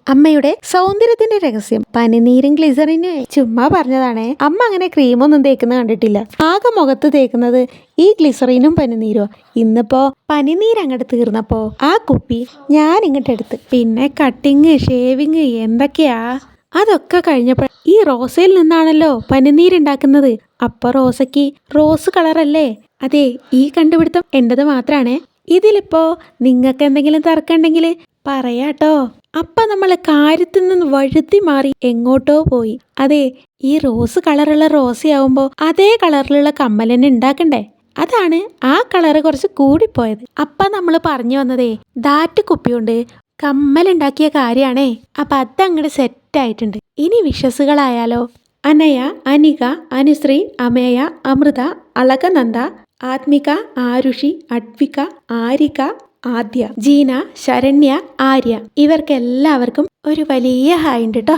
അമ്മയുടെ സൗന്ദര്യത്തിന്റെ രഹസ്യം പനിനീരും ഗ്ലിസറിനും ചുമ്മാ പറഞ്ഞതാണേ. അമ്മ അങ്ങനെ ക്രീമൊന്നും തേക്കുന്ന കണ്ടിട്ടില്ല. ആകെ മുഖത്ത് തേക്കുന്നത് ഈ ഗ്ലിസറിനും പനിനീരോ. ഇന്നിപ്പോ പനിനീര് അങ്ങോട്ട് തീർന്നപ്പോ ആ കുപ്പി ഞാൻ ഇങ്ങോട്ട് എടുത്ത്. പിന്നെ കട്ടിങ് ഷേവിങ് എന്തൊക്കെയാ. അതൊക്കെ കഴിഞ്ഞപ്പോൾ ഈ റോസയിൽ നിന്നാണല്ലോ പനിനീരുണ്ടാക്കുന്നത്. അപ്പൊ റോസയ്ക്ക് റോസ് കളറല്ലേ? അതെ, ഈ കണ്ടുപിടുത്തം എന്റേത് മാത്രാണേ. ഇതിലിപ്പോ നിങ്ങൾക്ക് എന്തെങ്കിലും തർക്കമുണ്ടെങ്കിൽ പറയാട്ടോ. അപ്പൊ നമ്മൾ കാര്യത്തിൽ നിന്ന് വഴുതി മാറി എങ്ങോട്ടോ പോയി. അതെ, ഈ റോസ് കളറുള്ള റോസയാവുമ്പോ അതേ കളറിലുള്ള കമ്മൽ തന്നെ ഉണ്ടാക്കണ്ടേ? അതാണ് ആ കളറ് കുറച്ച് കൂടിപ്പോയത്. അപ്പൊ നമ്മൾ പറഞ്ഞു വന്നതേ ദാറ്റ് കുപ്പിയുണ്ട് കമ്മലുണ്ടാക്കിയ കാര്യാണേ. അപ്പൊ അതങ്ങോട്ട് സെറ്റായിട്ടുണ്ട്. ഇനി വിശ്വസുകളായാലോ. അനയ, അനിക, അനുശ്രീ, അമേയ, അമൃത, അളകനന്ദ, ആത്മിക, ആരുഷി, അഡ്വിക, ആരിക, ആദ്യ, ജീന, ശരണ്യ, ആര്യ ഇവർക്കെല്ലാവർക്കും ഒരു വലിയ ഹായ് ഉണ്ട് കേട്ടോ.